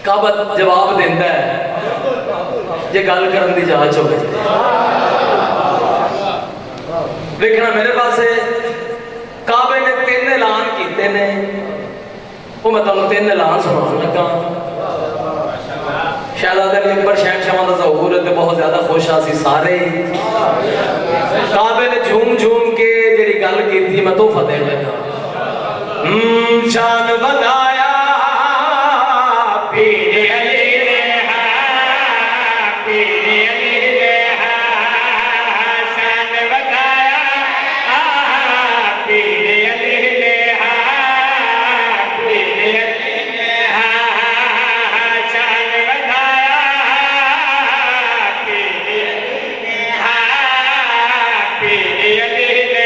काबा जवाब देता है जे गल करन दी जांच हो। देखना मेरे पास काबे ने 3 ऐलान किए ने, वो मैं तुहानू 3 ऐलान सुनान लगा। शहजादा अकबर शहनशाह दा ज़हूर है, बहुत ज्यादा खुश आसी सारे। काबे ने झूम झूम के जी गल की मैं तोहफा देन लगा। शान बनाया पीर अली ने, पीर अली ने शान बनाया, पीर अली ने, पीर अली ने शान बनाया, पीर अली ने, पीर अली ने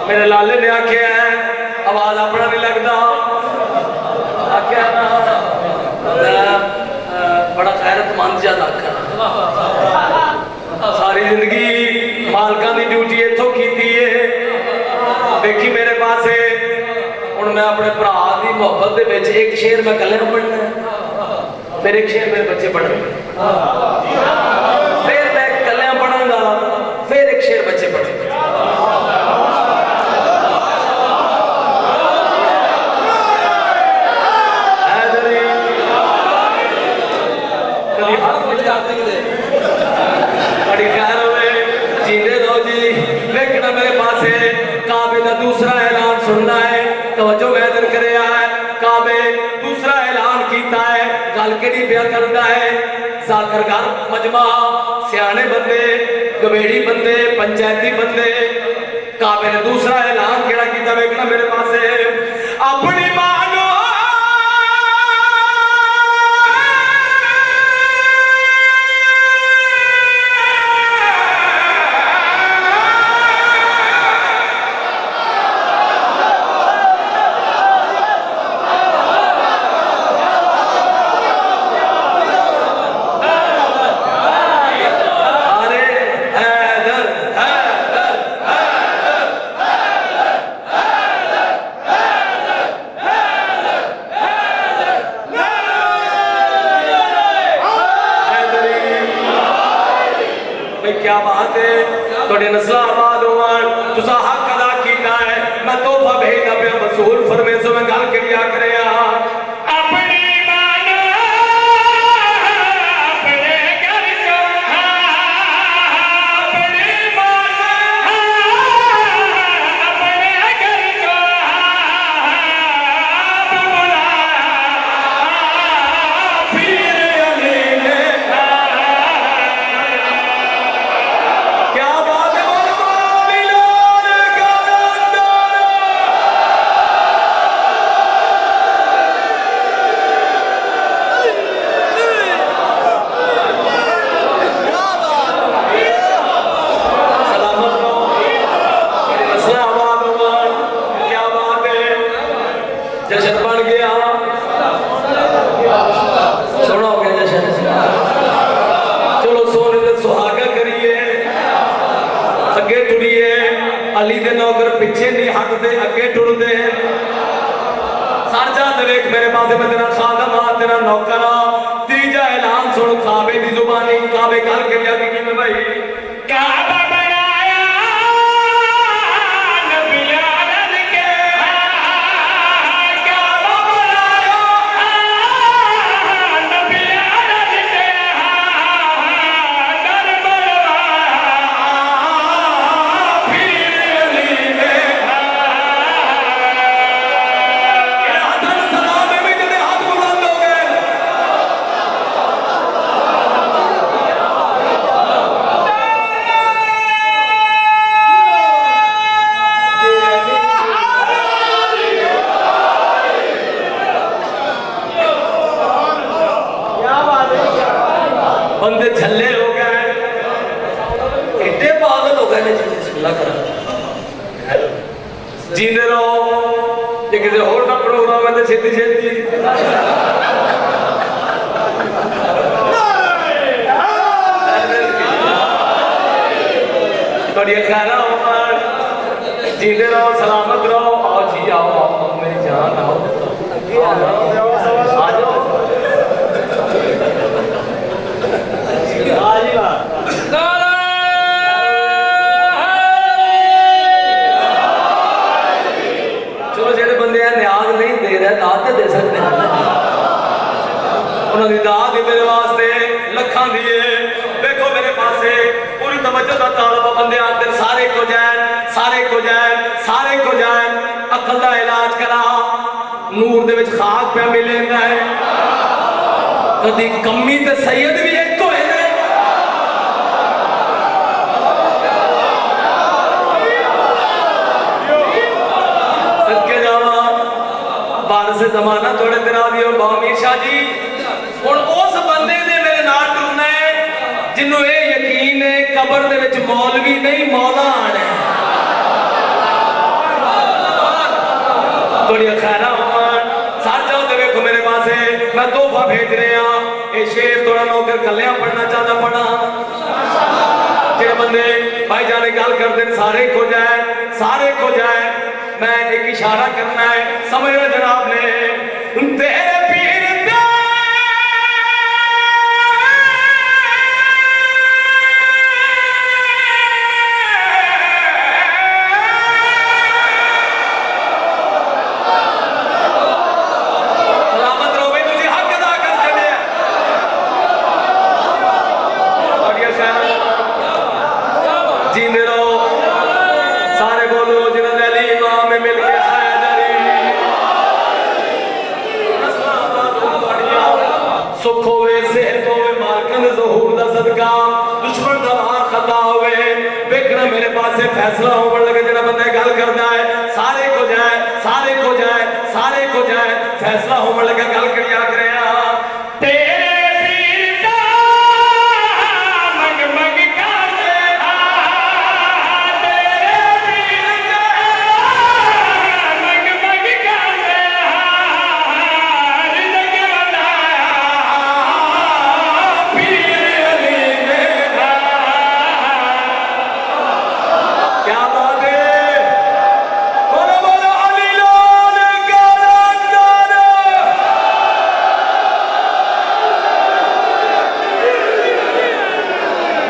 मेरे लाले ने आख्या है आवाज अपना नहीं लगता, आख्या ना बड़ा खैरतमंद जद आखा। सारी जिंदगी मालकां दी ड्यूटी इत्थों की है। देखी मेरे पास हुण मैं अपने भरा की मुहब्बत दे विच एक शेर मैं कल्ले पढ़ना, फिर एक शेर मेरे बच्चे पढ़ने, फिर मैं कल्ले पढ़ांगा, फिर एक शेर बच्चे पढ़ेंगे। बड़ी खैर हो जीते दो जी। देखना मेरे पास काबे का दूसरा ऐलान सुनना है, तवज्जो मैदन करे है। काबे दूसरा ऐलान किया है, गल केड़ी पिया करता है। जाकरगर मजमा सियाने बंदे, गवेड़ी बंदे, पंचायती बंदे, काबे ने दूसरा ऐलान केड़ा किया। देखना मेरे पास अपनी मानो क्या बात है, थोड़े नस्ल आबाद होवन, तुसा हक अदा किया है। मैं तोहफा भेजना पे वसूल फरमे सो मैं गल करिया करे अपनी मानो अपने घर चो, अपनी मानो अपने घर चो बुला पीर अली ने। जश्न बन गया, सोना हो गया जश्न। चलो सोने दे सुहागा करिए, अगे टुरिए। अली दे नौकर पीछे नहीं हटते, अगे टुरदे। सर जा देख मेरे पास मैं तेरा खादम हां, तेरा नौकर हां। तीजा ऐलान सुन काबे दी जुबानी। काबे गल करिया कि भाई काबा एडे पागल हो गए बिस्मिल्लाह करा जींदे रहो जे किसी होर ना प्रोग्राम है तो छेती छेती थोड़ी खैर उमर जींदे रहो सलामत रहो आओ जी आओ मेरी जान आओ आ जाओ चलो जेडे बंदे न्याज नहीं दे रहे दाद तो दे सकते हैं उन्होंने दाद ही मेरे वास्ते लखा दिए देखो मेरे पासे पूरी तवज्जो का तालबा बंदे आते सारे को जाए सारे को जाए सारे को जाए अकल का इलाज करा नूर दे विच खाक पे मिलेगा है कदी कमी ते सैयद भी एक होए ने सदके जावा बार से जमाना थोड़े दिन आ दियो बामीर शाह जी हुण उस बंदे ने मेरे नाल टुरना है जिन्हों ये यकीन है कबर दे विच मौलवी नहीं मौला आना है थोड़ी खैरा साथ जाओ तो देखो मेरे पास है मैं तोहफा भेज रहा ये शेर थोड़ा नौकर कलिया पढ़ना चाहता पढ़ा जेड़े बंदे भाई जाने गल करते सारे को जाए मैं एक इशारा करना है समझ लो जनाब ने तेरे पीर जींदे रहो सारे बोलो जिन्होंने अली इमाम में मिलके सुख होवे सेहत होवे मालकन ज़हूर दा सदका दुश्मन दा वार खता होवे देखना मेरे पास से फैसला होवन लगे जेड़ा बंदा गल करदा है सारे को जाए फैसला होवन लगे गल करिया करे